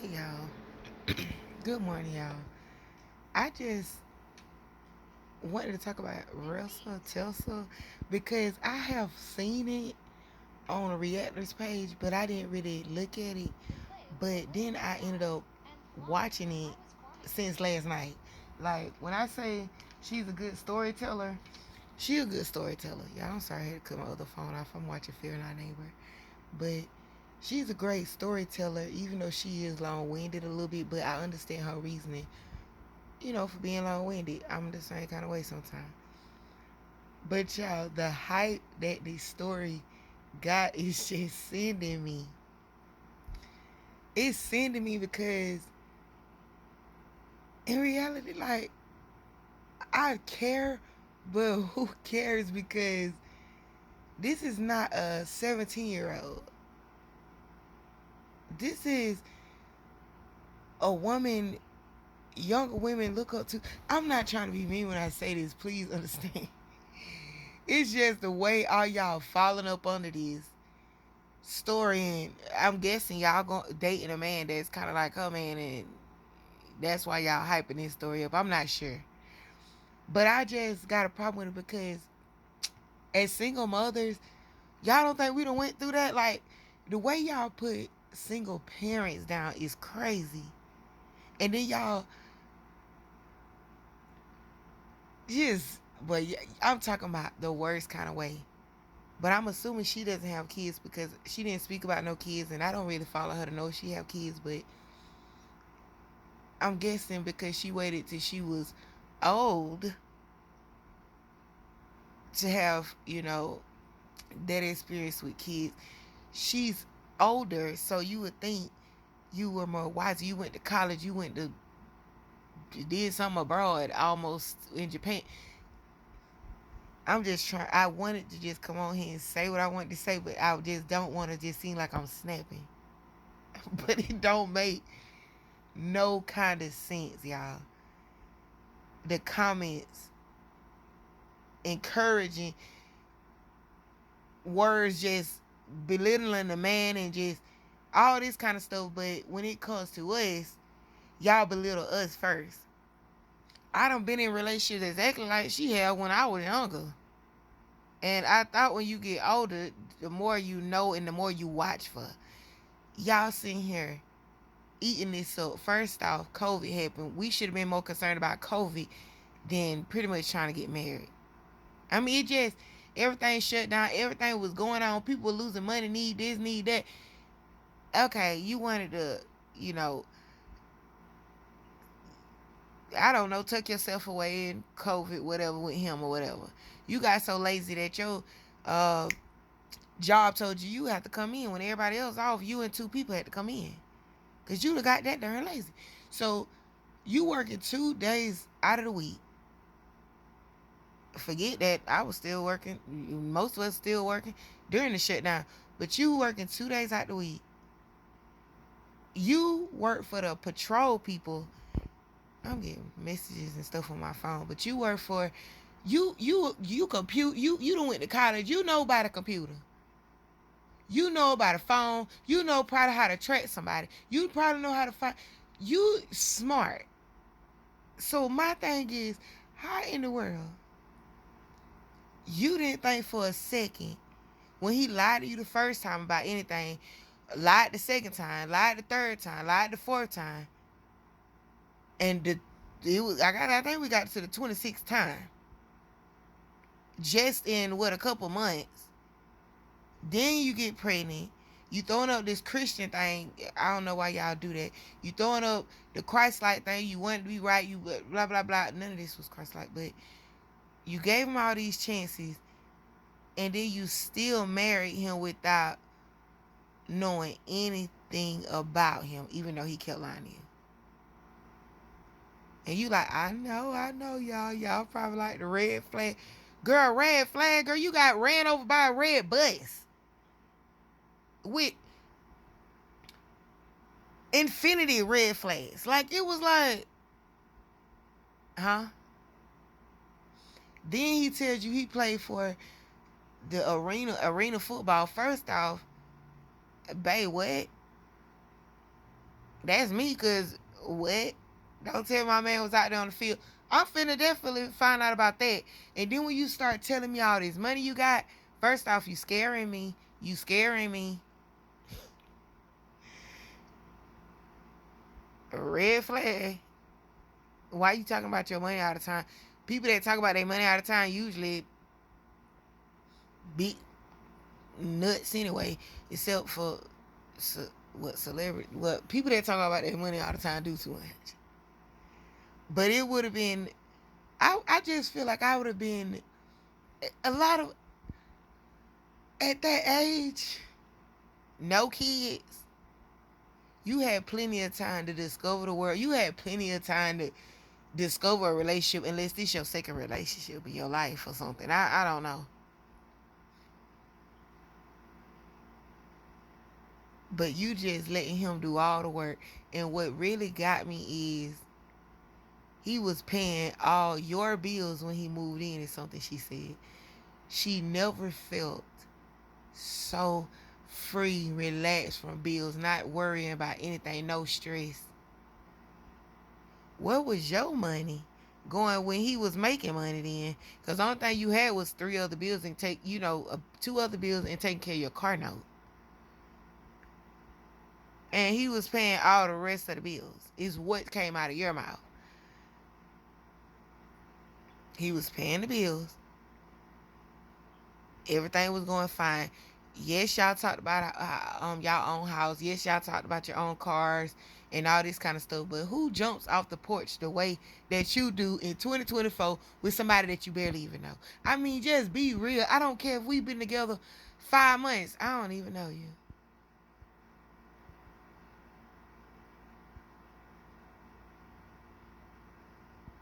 Hey y'all. Good morning, y'all. I just wanted to talk about ressatessa because I have seen it on a reactors page, but I didn't really look at it. But then I ended up watching it since last night. Like when I say she's a good storyteller, she a good storyteller. Y'all, I'm sorry I had to cut my other phone off. I'm watching Fear Not Neighbor, but she's a great storyteller, even though she is long-winded a little bit. But I understand her reasoning, for being long-winded. I'm the same kind of way sometimes. But y'all, the hype that this story got is just sending me. It's sending me because in reality, like, I care, but who cares? Because this is not a 17-year-old. This is a woman younger women look up to. I'm not trying to be mean when I say this. Please understand. It's just the way all y'all falling up under this story, and I'm guessing y'all going dating a man that's kind of like her man, and that's why y'all hyping this story up. I'm not sure, but I just got a problem with it because as single mothers, y'all don't think we done went through that? Like the way y'all put single parents down is crazy, and then y'all just. But I'm talking about the worst kind of way. But I'm assuming she doesn't have kids because she didn't speak about no kids, and I don't really follow her to know if she have kids. But I'm guessing because she waited till she was old to have, that experience with kids. She's older, so you would think you were more wise. You went to college. You went to did something abroad, almost in Japan. I'm just trying. I wanted to just come on here and say what I wanted to say, but I just don't want to just seem like I'm snapping. But it don't make no kind of sense, y'all. The comments encouraging words, just belittling the man and just all this kind of stuff. But when it comes to us, y'all belittle us first. I done been in relationships exactly like she had when I was younger. And I thought when you get older, the more you know and the more you watch for. Y'all sitting here eating this up. First off, COVID happened. We should have been more concerned about COVID than pretty much trying to get married. I mean, it just, everything shut down. Everything was going on. People were losing money, need this, need that. Okay, you wanted to, you know, I don't know, tuck yourself away in COVID, whatever, with him or whatever. You got so lazy that your uh, job told you have to come in when everybody else off. You and two people had to come in because you got that darn lazy. So you working 2 days out of the week. Forget that I was still working. Most of us still working during the shutdown. But you working 2 days out the week. You work for the patrol people. I'm getting messages and stuff on my phone. But you work for you compute you don't went to college. You know about a computer. You know about a phone. You know probably how to track somebody. You probably know how to find. You smart. So my thing is, how in the world you didn't think for a second when he lied to you the first time about anything, lied the second time, lied the third time, lied the fourth time, and I think we got to the 26th time, just in what, a couple months. Then you get pregnant. You throwing up this Christian thing. I don't know why y'all do that. You throwing up the Christ-like thing. You want to be right. You blah blah blah. None of this was Christ-like, but you gave him all these chances, and then you still married him without knowing anything about him, even though he kept lying to you. And you like, I know, y'all probably like the red flag. Girl, red flag, girl, you got ran over by a red bus with infinity red flags. Like, it was like, huh? Then he tells you he played for the arena football. First off, babe, what? That's me, cause what? Don't tell my man was out there on the field. I'm finna definitely find out about that. And then when you start telling me all this money you got, first off, you scaring me. You scaring me. Red flag. Why you talking about your money all the time? People that talk about their money all the time usually be nuts anyway, except for what celebrity, what people that talk about their money all the time do too much. But it would have been, I just feel like I would have been a lot of, at that age, no kids. You had plenty of time to discover the world. You had plenty of time to discover a relationship, unless this your second relationship in your life or something. I don't know. But you just letting him do all the work. And what really got me is he was paying all your bills when he moved in, is something she said. She never felt so free, relaxed from bills, not worrying about anything, no stress. Where was your money going when he was making money then? Because the only thing you had was three other bills and two other bills and taking care of your car note. And he was paying all the rest of the bills, is what came out of your mouth. He was paying the bills. Everything was going fine. Yes, y'all talked about y'all own house. Yes, y'all talked about your own cars and all this kind of stuff. But who jumps off the porch the way that you do in 2024 with somebody that you barely even know? I mean, just be real. I don't care if we've been together 5 months. I don't even know you.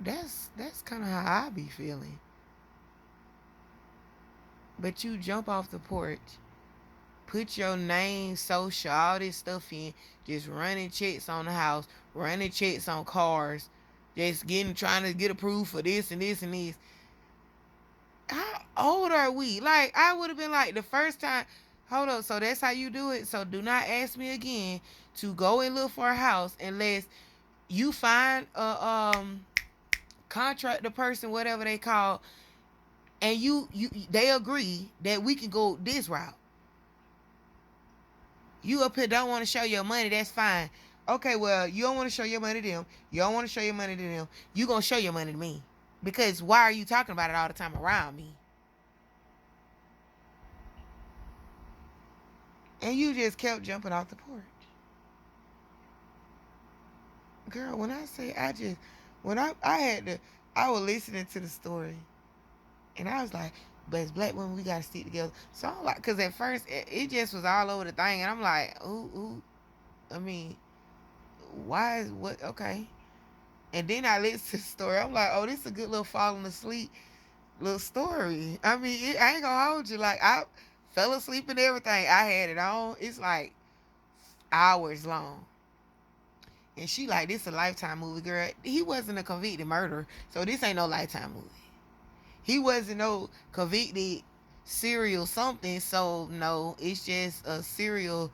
That's kind of how I be feeling. But you jump off the porch, put your name, social, all this stuff in, just running checks on the house, running checks on cars, just trying to get approved for this and this and this. How old are we? Like, I would have been like the first time. Hold up, so that's how you do it. So do not ask me again to go and look for a house unless you find a contractor person, whatever they call, and you they agree that we can go this route. You up here don't want to show your money, that's fine. Okay, well, you don't want to show your money to them. You don't want to show your money to them. You gonna show your money to me. Because why are you talking about it all the time around me? And you just kept jumping off the porch. Girl, when I say when I had to, I was listening to the story. And I was like, but as black women, we gotta stick together. So I'm like, cause at first it just was all over the thing. And I'm like, ooh, I mean, why is what, okay. And then I listened to the story. I'm like, oh, this is a good little falling asleep little story. I mean, I ain't gonna hold you. Like, I fell asleep and everything. I had it on. It's like hours long. And she like, this a Lifetime movie, girl. He wasn't a convicted murderer, so this ain't no Lifetime movie. He wasn't no convicted serial something, so no, it's just a serial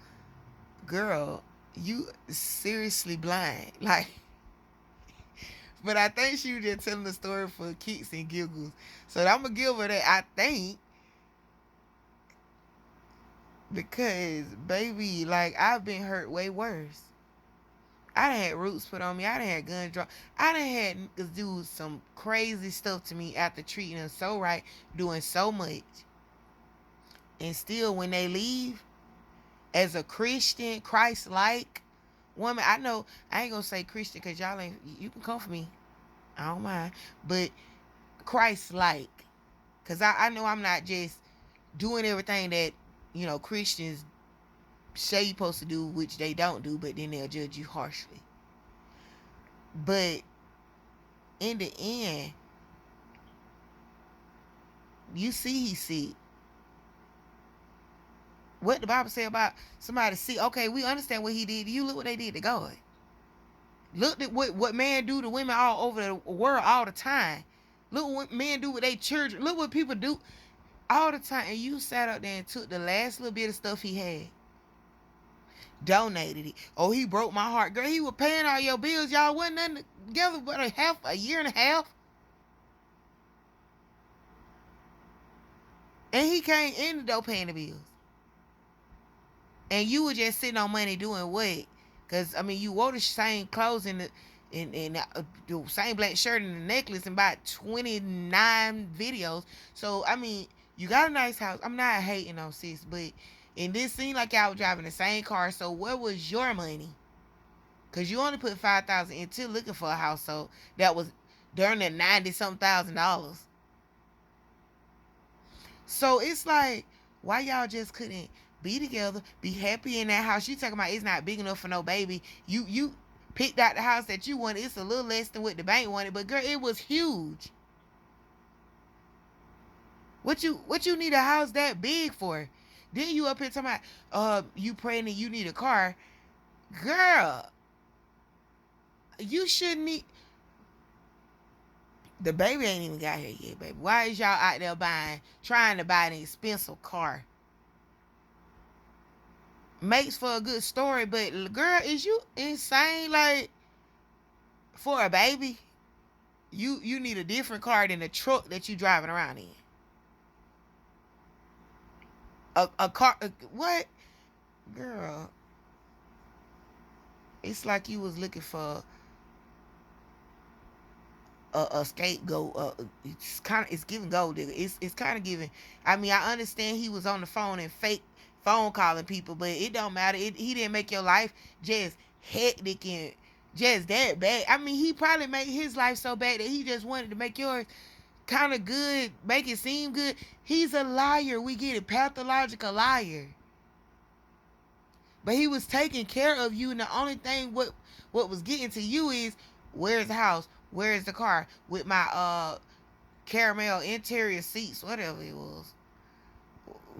girl. You seriously blind. Like, but I think she was just telling the story for kicks and giggles. So I'm gonna give her that, I think, because baby, like, I've been hurt way worse. I done had roots put on me. I done had guns drawn. I done had niggas do some crazy stuff to me after treating them so right, doing so much. And still, when they leave, as a Christian, Christ-like woman, I know, I ain't gonna say Christian because y'all ain't, you can come for me. I don't mind. But Christ-like. Because I know I'm not just doing everything that, Christians say you're supposed to do, which they don't do, but then they'll judge you harshly. But in the end, you see he sick. What the Bible say about somebody sick? Okay, we understand what he did. You look what they did to God. Look at what men do to women all over the world all the time. Look what men do with their children. Look what people do all the time. And you sat up there and took the last little bit of stuff he had. donated it. Oh, he broke my heart. Girl, he was paying all your bills. Y'all wasn't nothing together but a year and a half. And he came in the door paying the bills. And you were just sitting on money doing what? Because, I mean, you wore the same clothes the same black shirt and the necklace and about 29 videos. So, I mean, you got a nice house. I'm not hating on sis, but in this seemed like y'all was driving the same car. So, where was your money? Because you only put 5,000 into looking for a house. So, that was during the 90 some $1,000. So it's like, why y'all just couldn't be together, be happy in that house? You talking about it's not big enough for no baby. You picked out the house that you wanted. It's a little less than what the bank wanted, but girl, it was huge. What you need a house that big for? Then you up here talking about you praying that you need a car. Girl, you shouldn't need the baby ain't even got here yet, baby. Why is y'all out there trying to buy an expensive car? Makes for a good story, but girl, is you insane? Like, for a baby, you need a different car than the truck that you driving around in. A car, what? Girl, it's like you was looking for a scapegoat. It's giving gold digger. It's kind of giving. I mean, I understand he was on the phone and fake phone calling people, but it don't matter. He didn't make your life just hectic and just that bad. I mean, he probably made his life so bad that he just wanted to make yours kind of good, make it seem good. He's a liar. We get it, pathological liar. But he was taking care of you, and the only thing what was getting to you is, where's the house? Where's the car with my caramel interior seats, whatever it was,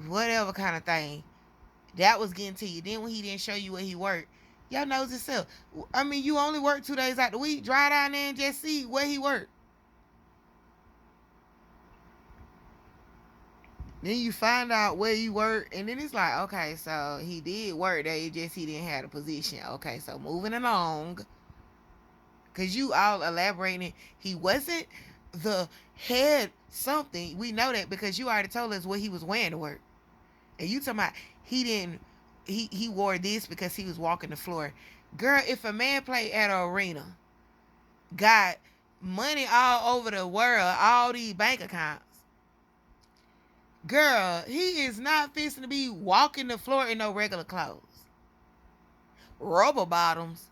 whatever kind of thing that was getting to you. Then when he didn't show you where he worked, y'all knows himself. I mean, you only work 2 days out the week. Drive down there and just see where he worked. Then you find out where he worked, and then it's like, okay, so he did work there. It's just he didn't have a position. Okay, so moving along, because you all elaborating, he wasn't the head something. We know that because you already told us what he was wearing to work. And you talking about he didn't, he wore this because he was walking the floor. Girl, if a man played at an arena, got money all over the world, all these bank accounts, girl, he is not fixing to be walking the floor in no regular clothes. Rubber bottoms.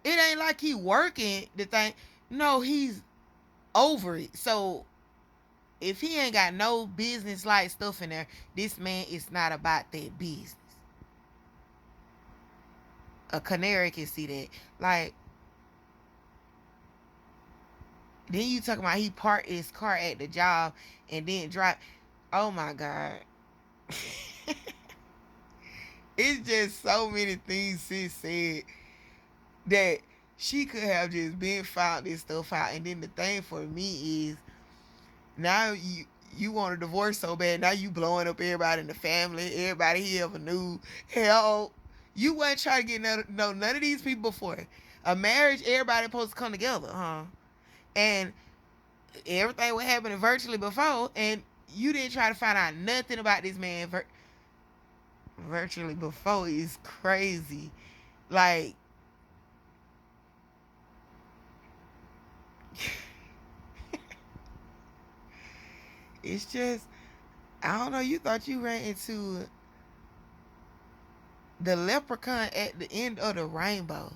It ain't like he working the thing. No, he's over it. So if he ain't got no business like stuff in there, this man is not about that business. A canary can see that. Like, then you talking about he parked his car at the job and then drive. Oh my God. It's just so many things sis said that she could have just been found this stuff out. And then the thing for me is, now you want a divorce so bad. Now you blowing up everybody in the family, everybody he ever knew. Hell, you wasn't trying to get none of these people before. A marriage, everybody supposed to come together, huh? And everything was happening virtually before, and you didn't try to find out nothing about this man virtually before. Is crazy. Like, it's just, I don't know. You thought you ran into the leprechaun at the end of the rainbow.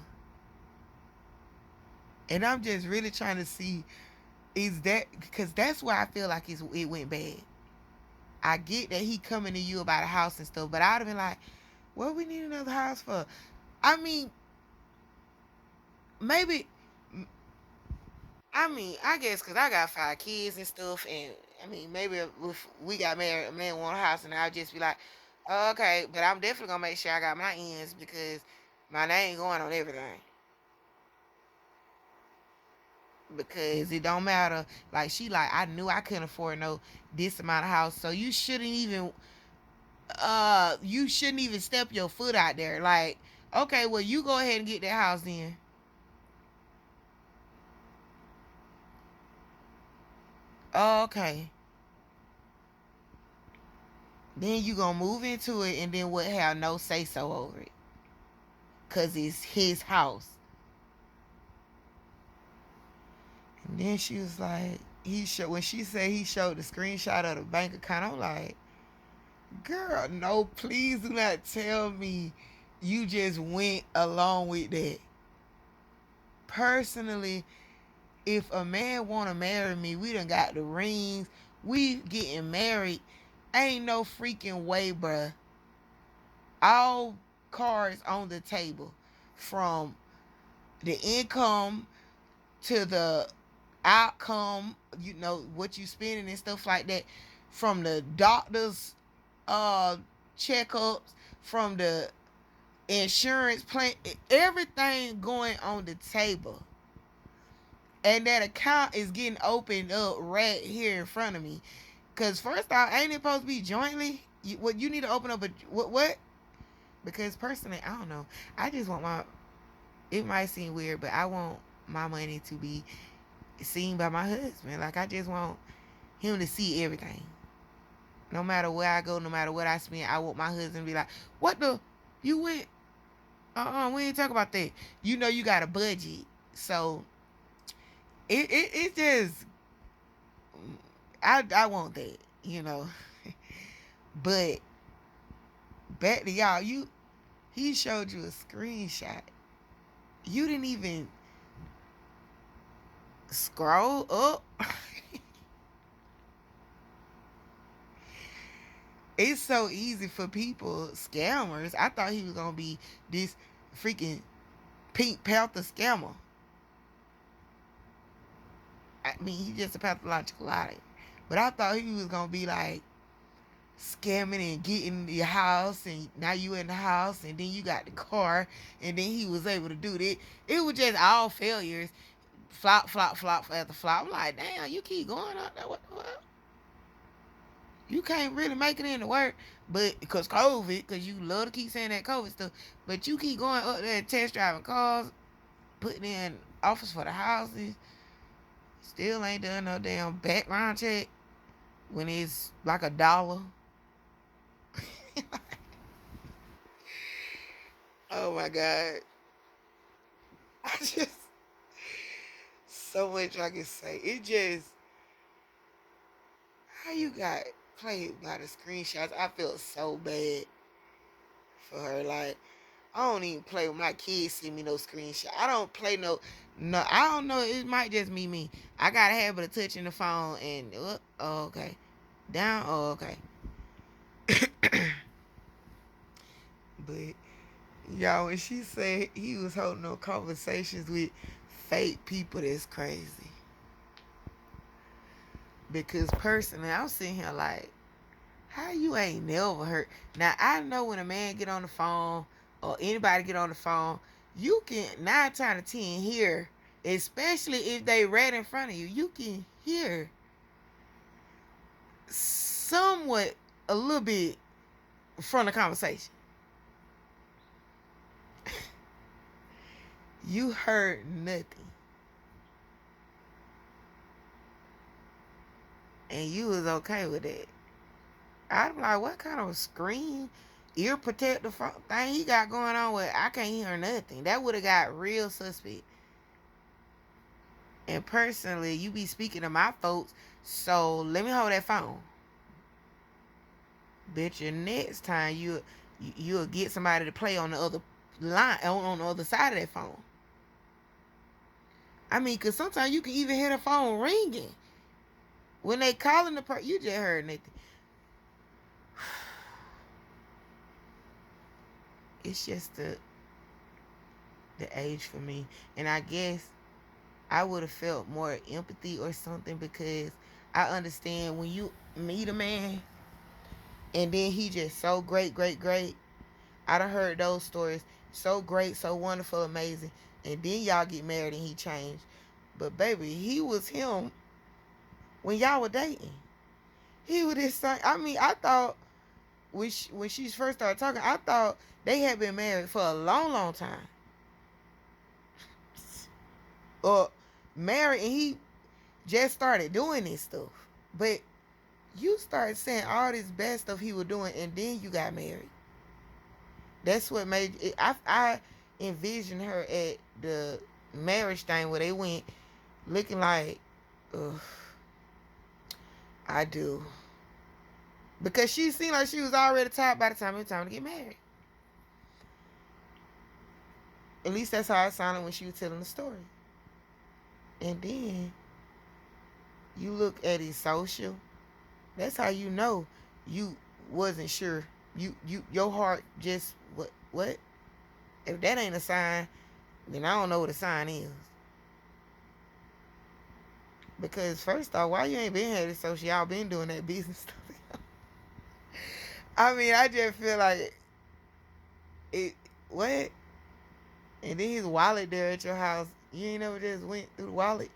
And I'm just really trying to see, is that, because that's where I feel like it went bad. I get that he coming to you about a house and stuff, but I'd have been like, what we need another house for? I mean, maybe, I mean, I guess because I got 5 kids and stuff, and I mean, maybe if we got married, a man want a house, and I'll just be like, oh, okay, but I'm definitely gonna make sure I got my ends because my name going on everything. Because it don't matter. Like, she like, I knew I couldn't afford no this amount of house, so you shouldn't even you shouldn't even step your foot out there. Like, okay, well, you go ahead and get that house then. Okay. Then you gonna move into it and then what, have no say so over it. Cause it's his house. And then she was like, when she said he showed the screenshot of the bank account, I'm like, girl, no, please do not tell me you just went along with that. Personally, if a man wanna marry me, we done got the rings, we getting married. Ain't no freaking way, bruh. All cards on the table, from the income to the outcome, what you spending and stuff like that, from the doctor's checkups, from the insurance plan, everything going on the table. And that account is getting opened up right here in front of me. Cause first off, ain't it supposed to be jointly? You need to open up a what? Because personally, I don't know. I just want my. It might seem weird, but I want my money to be seen by my husband. Like, I just want him to see everything. No matter where I go, no matter what I spend, I want my husband to be like, "What the? You went? We ain't talk about that. You got a budget, so it just I want that. But back to y'all, he showed you a screenshot. You didn't even scroll up. It's so easy for people, scammers. I thought he was gonna be this freaking Pink Panther scammer. I mean, he's just a pathological liar. But I thought he was gonna be like scamming and getting your house, and now you in the house, and then you got the car, and then he was able to do that. It was just all failures, flop, flop, flop after flop. I'm like, damn, you keep going up there. What the fuck? You can't really make it into work, but because COVID, because you love to keep saying that COVID stuff, but you keep going up there and test driving cars, putting in offers for the houses, still ain't done no damn background check when it's like $1. Oh my God. I just, so much I can say. It just, how you got played by the screenshots? I feel so bad for her. Like, I don't even play with my kids. Send me no screenshot. I don't play no. I don't know. It might just be me. I got a habit of touching the phone and oh, okay, down. Oh, okay. But y'all, when she said he was holding no conversations with fake people, that's crazy. Because personally, I'm sitting here like, how you ain't never heard? Now I know when a man get on the phone or anybody get on the phone, you can 9 times out of 10 hear, especially if they right in front of you, you can hear somewhat a little bit from the conversation. You heard nothing, and you was okay with it. I'm like, what kind of screen ear protector thing he got going on with? I can't hear nothing. That would have got real suspect. And personally, you be speaking to my folks, so let me hold that phone. Bet you next time you'll get somebody to play on the other line, on the other side of that phone. I mean, cause sometimes you can even hear the phone ringing when they calling the person. You just heard nothing. It's just the age for me, and I guess I would have felt more empathy or something, because I understand when you meet a man and then he just so great, great, great. I done heard those stories. So great, so wonderful, amazing. And then y'all get married and he changed. But baby, he was him when y'all were dating. He was this same. I mean, I thought when she first started talking, I thought they had been married for a long, long time, or married, and he just started doing this stuff. But you started saying all this bad stuff he was doing, and then you got married. That's what made it. I envisioned her at the marriage thing where they went looking like, ugh, I do. Because she seemed like she was already tired by the time it was time to get married. At least that's how it sounded when she was telling the story. And then you look at his social. That's how you know you wasn't sure. Your heart just what? If that ain't a sign, then I don't know what a sign is. Because first off, why you ain't been had this social? Y'all been doing that business stuff. I mean, I just feel like it. What? And then his wallet there at your house. You ain't never just went through the wallet.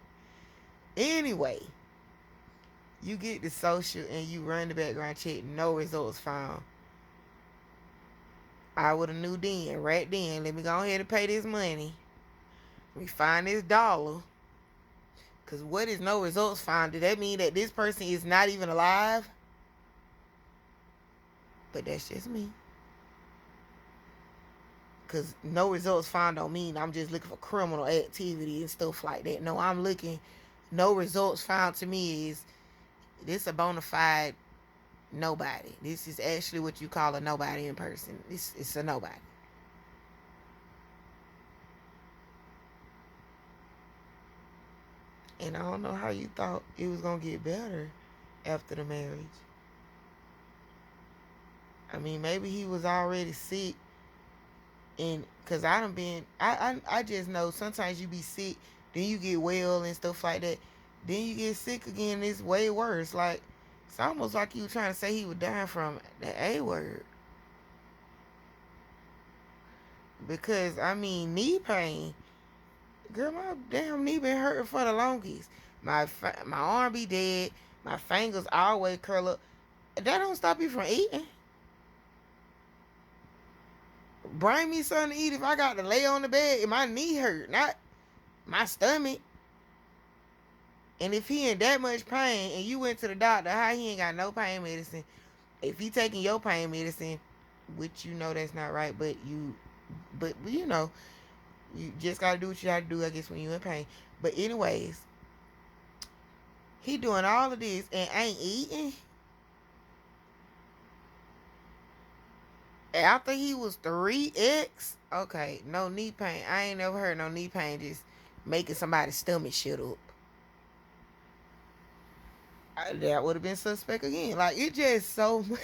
Anyway, you get the social and you run the background check. No results found. I would have knew then, right then. Let me go ahead and pay this money. Let me find this dollar. Because what is no results found? Does that mean that this person is not even alive? But that's just me. Because no results found don't mean I'm just looking for criminal activity and stuff like that. No, I'm looking. No results found to me is this a bona fide nobody. This is actually what you call a nobody in person. It's a nobody. And I don't know how you thought it was going to get better after the marriage. I mean, maybe he was already sick. And because I done been, I just know sometimes you be sick, then you get well and stuff like that. Then you get sick again, it's way worse. Like, it's almost like you were trying to say he was dying from the A word. Because, I mean, knee pain. Girl, my damn knee been hurting for the longest. My arm be dead. My fingers always curl up. That don't stop you from eating. Bring me something to eat if I got to lay on the bed and my knee hurt, not my stomach. And if he in that much pain and you went to the doctor, how he ain't got no pain medicine? If he taking your pain medicine, which you know that's not right, but you know, you just gotta do what you gotta do, I guess, when you in pain. But anyways, he doing all of this and ain't eating. After he was 3X, okay, no knee pain. I ain't never heard no knee pain just making somebody's stomach shut up. That would have been suspect again. Like, it just so much.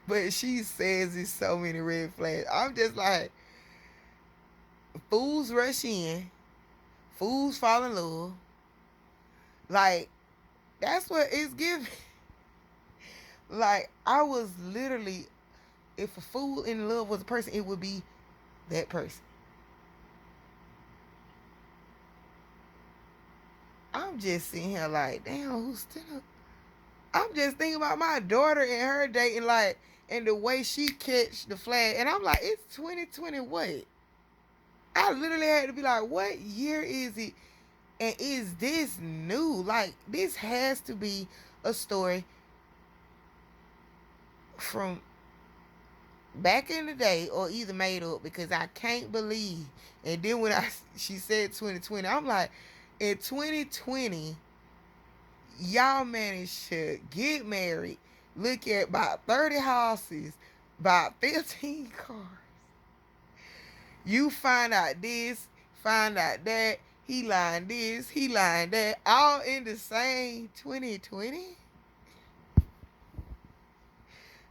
But she says it's so many red flags. I'm just like, fools rush in, fools fall in love. Like, that's what it's giving. Like, I was literally, if a fool in love was a person, it would be that person. I'm just sitting here like, damn, who's still? I'm just thinking about my daughter and her dating, like, and the way she catch the flag. And I'm like, it's 2020, what? I literally had to be like, what year is it? And is this new? Like, this has to be a story from back in the day or either made up, because I can't believe. And then when she said 2020, I'm like, in 2020, y'all managed to get married, look at about 30 houses, about 15 cars. You find out this, find out that, he lying this, he lying that, all in the same 2020.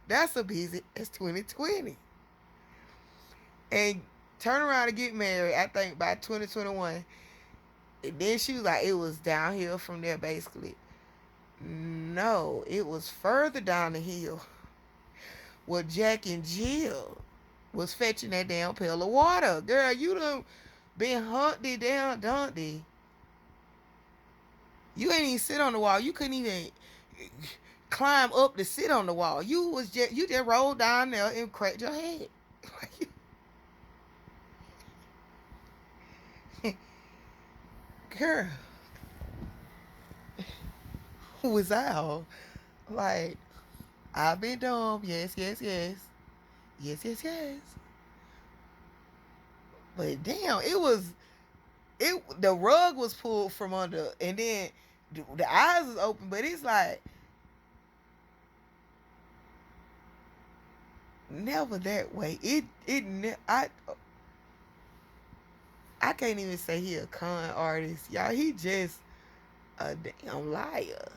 That's a busy. It's 2020. And turn around and get married, I think, by 2021. And then she was like, it was downhill from there, basically. No, it was further down the hill where Jack and Jill was fetching that damn pail of water. Girl, you done been Humpty down Dumpty. You ain't even sit on the wall. You couldn't even climb up to sit on the wall. You just rolled down there and cracked your head. Girl, who was out? Like, I've been dumb. Yes, yes, yes. Yes, yes, yes. But damn, the rug was pulled from under, and then the eyes was open. But it's like never that way. I can't even say he a con artist, y'all. He just a damn liar.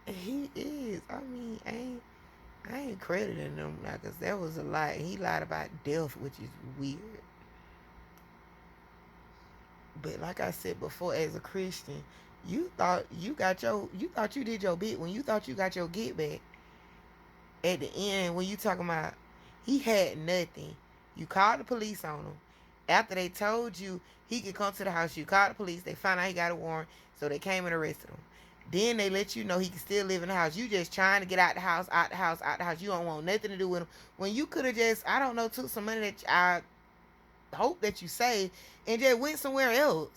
He is. I mean, I ain't crediting him now, cause that was a lie. He lied about death, which is weird. But like I said before, as a Christian, you thought you did your bit when you thought you got your get back. At the end, when you talking about he had nothing, you called the police on him. After they told you he could come to the house, you called the police. They found out he got a warrant, so they came and arrested him. Then they let you know he can still live in the house. You just trying to get out the house, out the house, out the house. You don't want nothing to do with him. When you could have just, I don't know, took some money that I hope that you saved and just went somewhere else.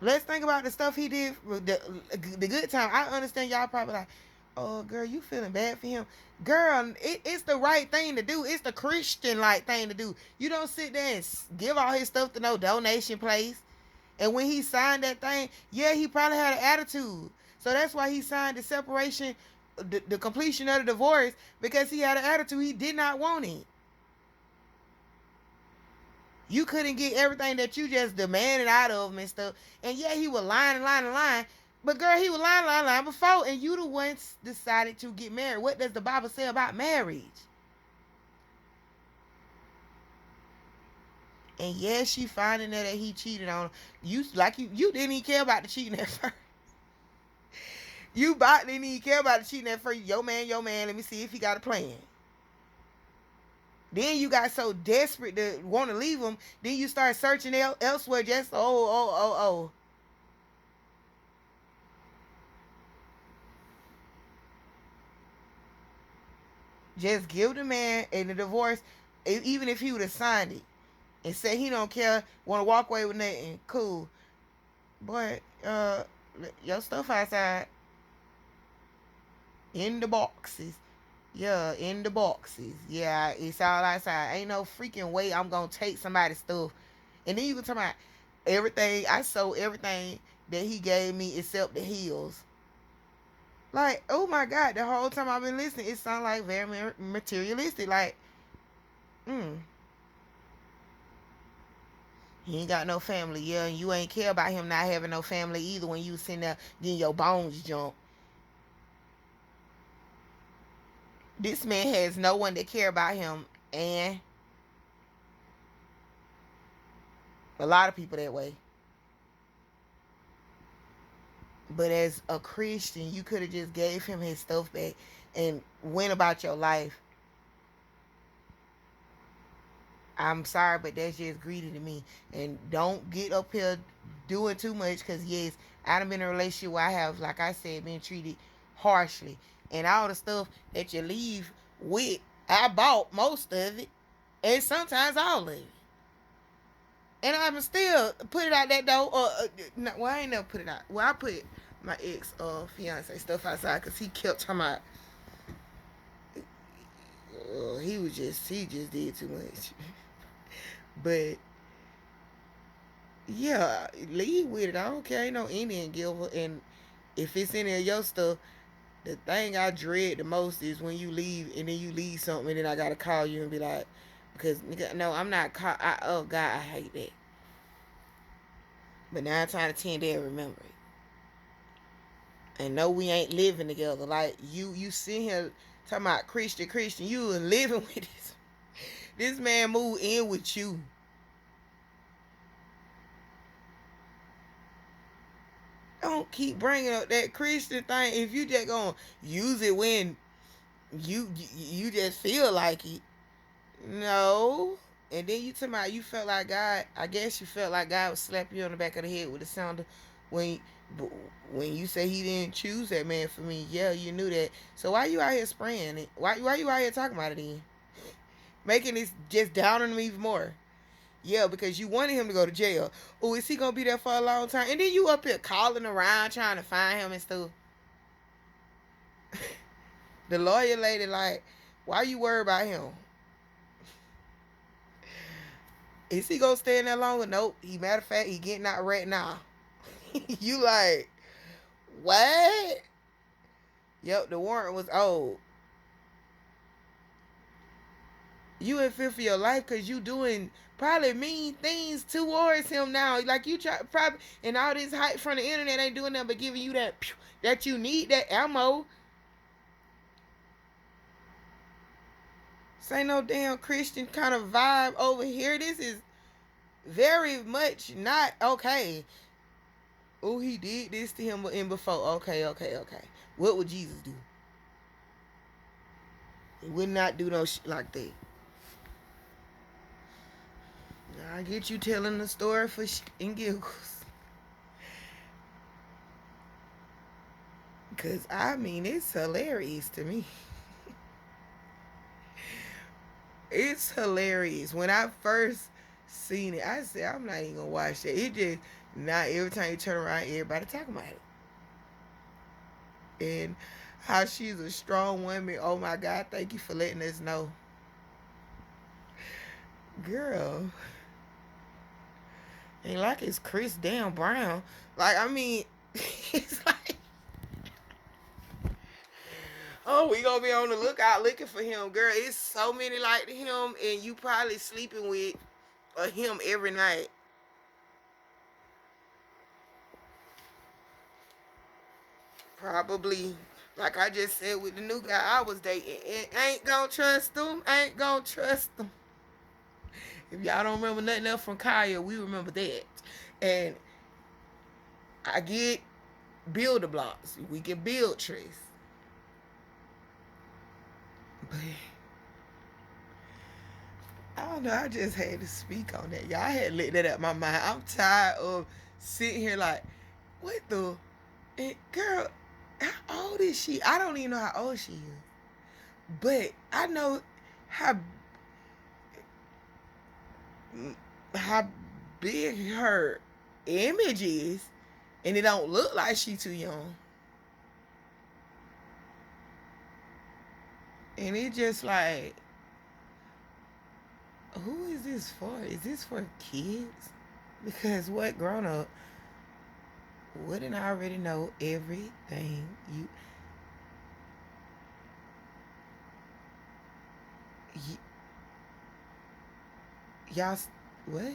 Let's think about the stuff he did, the good time. I understand y'all probably like, oh, girl, you feeling bad for him. Girl, it's the right thing to do. It's the Christian-like thing to do. You don't sit there and give all his stuff to no donation place. And when he signed that thing, yeah, he probably had an attitude. So that's why he signed the separation, the completion of the divorce, because he had an attitude. He did not want it. You couldn't get everything that you just demanded out of him and stuff. And yeah, he was lying and lying and lying. But girl, he was lying before. And you the ones decided to get married. What does the Bible say about marriage? And yeah, she finding that he cheated on her. You didn't even care about the cheating at first. Didn't even care about the cheating at first. Yo man, let me see if he got a plan. Then you got so desperate to want to leave him. Then you start searching elsewhere. Just oh. Just give the man in the divorce, even if he would have signed it and said he don't care, want to walk away with nothing. Cool, but your stuff outside in the boxes. Yeah, in the boxes. Yeah, it's all outside. Ain't no freaking way I'm gonna take somebody's stuff. And then you can talk about everything. I sold everything that he gave me except the heels. Like, oh my God, the whole time I've been listening, it sounds like very materialistic. Like, mm, he ain't got no family. Yeah, and you ain't care about him not having no family either when you sitting there getting your bones jumped. This man has no one to care about him, and a lot of people that way. But as a Christian, you could have just gave him his stuff back and went about your life. I'm sorry, but that's just greedy to me. And don't get up here doing too much, because yes, I done been in a relationship where I have, like I said, been treated harshly. And all the stuff that you leave with, I bought most of it, and sometimes all of it. And I'm still put it out that door. No, well, I ain't never put it out. Well, I put my ex fiance stuff outside because he kept talking about he just did too much. But yeah, leave with it. I don't care. Ain't no Indian giver. And if it's any of your stuff, the thing I dread the most is when you leave and then you leave something and then I gotta call you and be like, because no, I'm not. Oh God, I hate that. But 9 times out of 10, they'll remember it. And no, we ain't living together. Like you sit here talking about Christian. You are living with this man moved in with you. Don't keep bringing up that Christian thing if you just gonna use it when you just feel like it. No, And then you talking about you felt like God. I guess you felt like God would slap you on the back of the head with the sound of when when you say He didn't choose that man for me. Yeah, you knew that. So why you out here spraying it? Why you out here talking about it then? Making this just down on me even more. Yeah, because you wanted him to go to jail. Oh, is he gonna be there for a long time? And then you up here calling around trying to find him and stuff. The lawyer lady like, why you worried about him? Is he gonna stay in there longer? Nope. Matter of fact, he getting out right now. You like, what? Yep, the warrant was old. You in fear for your life because you doing probably mean things towards him now. Like you try probably, and all this hype from the internet ain't doing nothing but giving you that you need that ammo. This ain't no damn Christian kind of vibe over here. This is very much not okay. Oh, he did this to him in before. Okay, okay, okay. What would Jesus do? He would not do no shit like that. I get you telling the story for and giggles. Because, I mean, it's hilarious to me. It's hilarious. When I first seen it, I said, I'm not even going to watch that. It just, not every time you turn around, everybody talking about it. And how she's a strong woman. Oh, my God, thank you for letting us know. Girl. Ain't like it's Chris damn Brown. Like, I mean, it's like, oh, we gonna be on the lookout looking for him, girl. It's so many like him, and you probably sleeping with him every night. Probably, like I just said with the new guy I was dating, and ain't gonna trust them. Ain't gonna trust them. If y'all don't remember nothing else from Kaya, we remember that. And I get builder blocks. We can build trees. But I don't know. I just had to speak on that. Y'all had to let that out my mind. I'm tired of sitting here like, what the? And girl, how old is she? I don't even know how old she is. But I know how how big her image is, and it don't look like she too young. And it just like, who is this for? Is this for kids? Because what grown up wouldn't already know everything y- y'all what?